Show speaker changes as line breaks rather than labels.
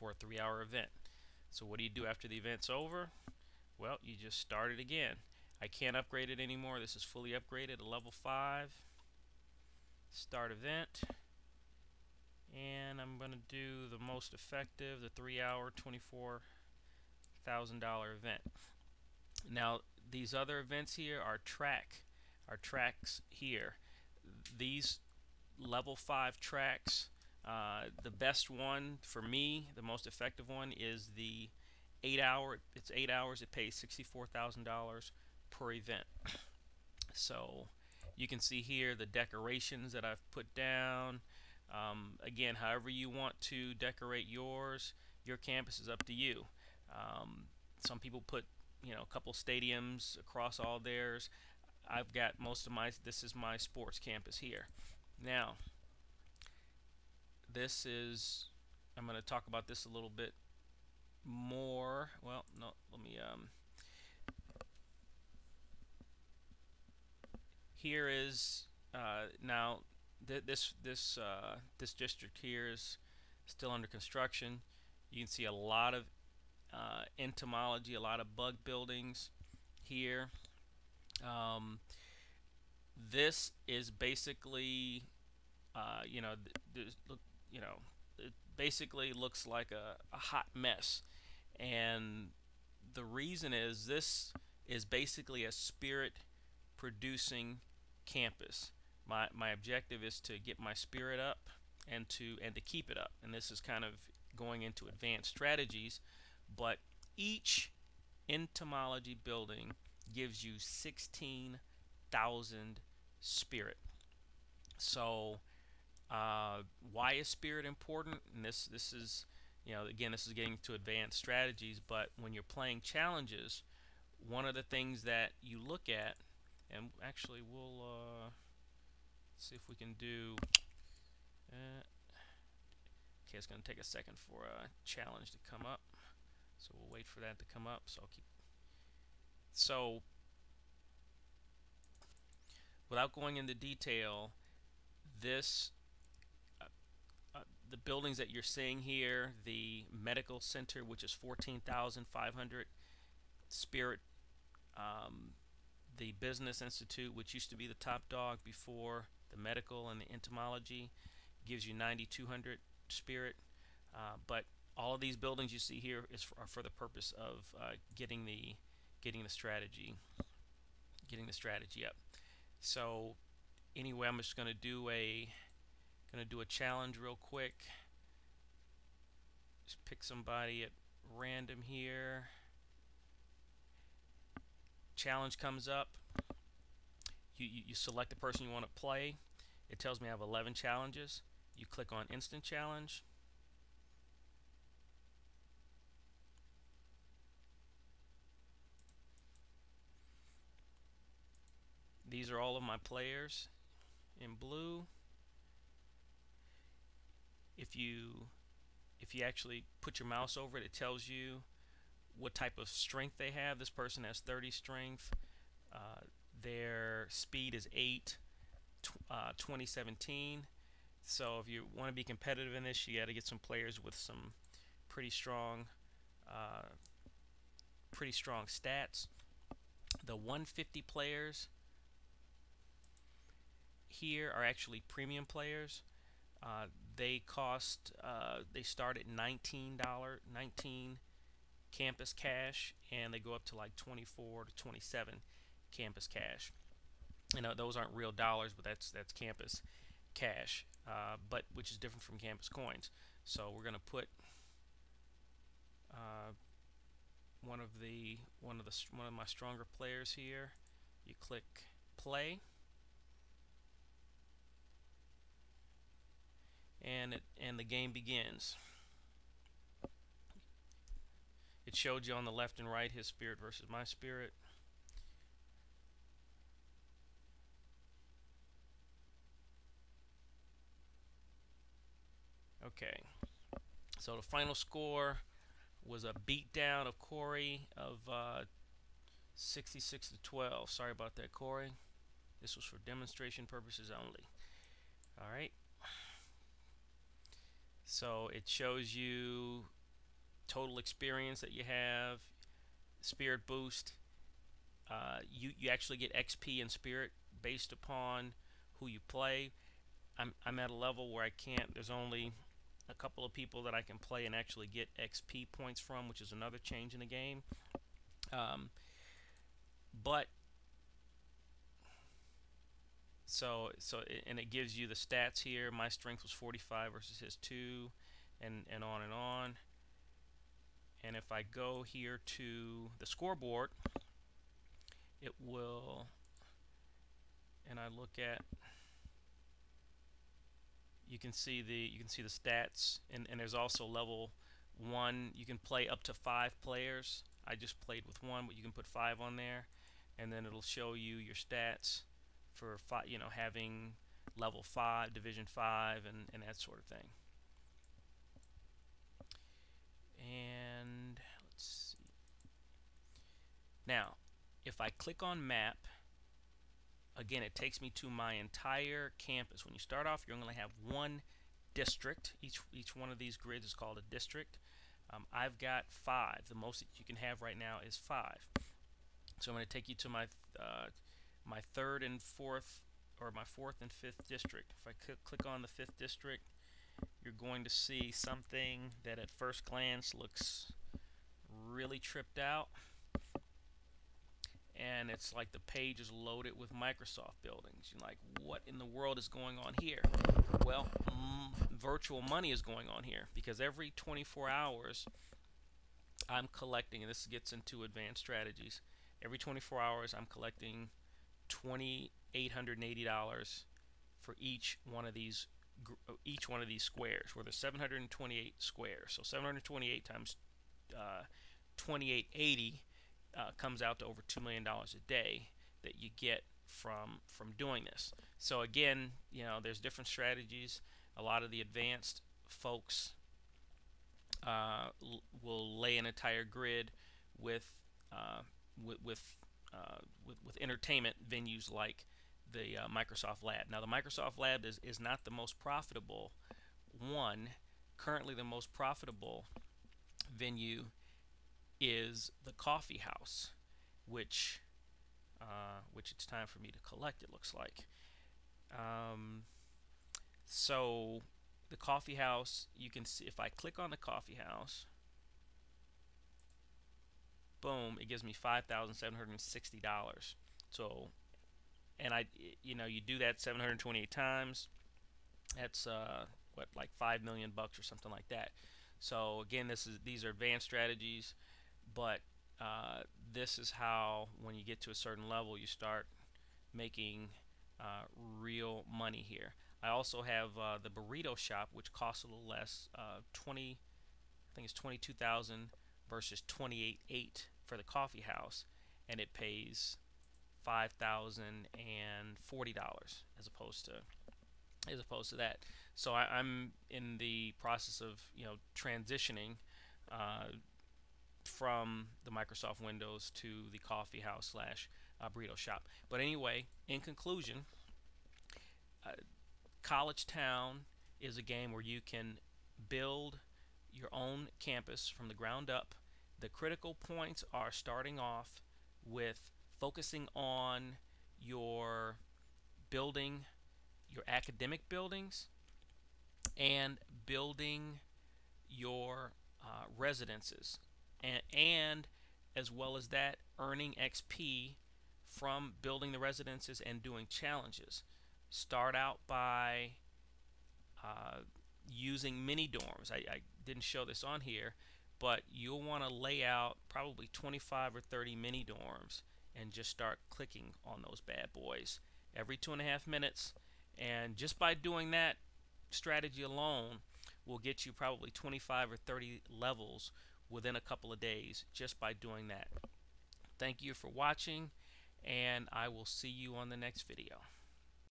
for a 3-hour event. So what do you do after the event's over? Well, you just start it again. I can't upgrade it anymore. This is fully upgraded, a level 5. Start event. And I'm going to do the most effective, the 3-hour, $24,000 event. Now, these other events here are tracks here. These level 5 tracks, the best one for me, the most effective one is the 8-hour. It's 8 hours. It pays $64,000 per event. So you can see here the decorations that I've put down. Again, however you want to decorate your campus is up to you. Some people put, a couple stadiums across all theirs. I've got most of my, this is my sports campus here. Now, this is, I'm going to talk about this a little bit more. Well, no, let me, here is, now, this district here is still under construction. You can see a lot of entomology, a lot of bug buildings here. This is basically, look, it basically looks like a hot mess, and the reason is this is basically a spirit producing campus. My objective is to get my spirit up and to keep it up, and this is kind of going into advanced strategies, but each entomology building gives you 16,000 spirit. So why is spirit important? And this is, again, this is getting to advanced strategies, but when you're playing challenges, one of the things that you look at, and actually we'll see if we can do, okay, it's going to take a second for a challenge to come up, so we'll wait for that to come up. So without going into detail, this the buildings that you're seeing here, the medical center, which is 14,500 spirit, the business institute, which used to be the top dog before the medical and the entomology, gives you 9,200 spirit. But all of these buildings you see here are for the purpose of getting the strategy up. So anyway, I'm just going to do a challenge real quick. Just pick somebody at random here. Challenge comes up. You select the person you want to play. It tells me I have 11 challenges. You click on instant challenge. These are all of my players in blue. If you actually put your mouse over it, it tells you what type of strength they have. This person has 30 strength. Their speed is 8, 2017. So if you want to be competitive in this, you got to get some players with some pretty strong stats. The 150 players here are actually premium players. They start at $19 campus cash, and they go up to like 24 to 27 campus cash. Those aren't real dollars, but that's campus cash, but which is different from campus coins. So we're going to put one of my stronger players here. You click play, and the game begins. It showed you on the left and right his spirit versus my spirit. Okay, so the final score was a beatdown of Corey of 66 to 12. Sorry about that, Corey. This was for demonstration purposes only. All right. So it shows you total experience that you have, spirit boost. You actually get XP and spirit based upon who you play. I'm at a level where I can't. There's only a couple of people that I can play and actually get XP points from, which is another change in the game. Um, but and it gives you the stats here. My strength was 45 versus his 2, and on and on. And if I go here to the scoreboard, it will, and I look at, you can see the stats, and there's also level 1. You can play up to 5 players. I just played with 1, but you can put 5 on there, and then it'll show you your stats for having level 5, division 5, and that sort of thing. And let's see. Now, if I click on map, again, it takes me to my entire campus. When you start off, you're going to have one district. Each one of these grids is called a district. I've got 5. The most that you can have right now is 5. So I'm going to take you to my my 3rd and 4th, or my 4th and 5th district. If I click on the 5th district, you're going to see something that at first glance looks really tripped out, and it's like the page is loaded with Microsoft buildings. You're like, what in the world is going on here? Well, virtual money is going on here, because every 24 hours I'm collecting, and this gets into advanced strategies, every 24 hours I'm collecting $2,880 for each one of these squares, where there's 728 squares. So 728 times 2880 comes out to over $2 million a day that you get from doing this. So again, there's different strategies. A lot of the advanced folks will lay an entire grid with entertainment venues like the Microsoft Lab. Now, the Microsoft Lab is not the most profitable one. Currently, the most profitable venue is the Coffee House, which it's time for me to collect, it looks like. So the Coffee House, you can see, if I click on the Coffee House, boom, it gives me $5,760. So, and you do that 728 times. That's what, like $5 million or something like that. So again, these are advanced strategies, but this is how, when you get to a certain level, you start making real money here. I also have the burrito shop, which costs a little less. I think it's 22,000 versus 28,800 for the coffee house, and it pays $5,040 as opposed to that. So I'm in the process of transitioning from the Microsoft Windows to the coffee house slash burrito shop. But anyway, in conclusion, College Town is a game where you can build your own campus from the ground up. The critical points are starting off with focusing on your building, your academic buildings, and building your residences, and as well as that, earning XP from building the residences and doing challenges. Start out by using mini dorms. I didn't show this on here, but you'll want to lay out probably 25 or 30 mini dorms and just start clicking on those bad boys every 2.5 minutes. And just by doing that strategy alone will get you probably 25 or 30 levels within a couple of days, just by doing that. Thank you for watching, and I will see you on the next video.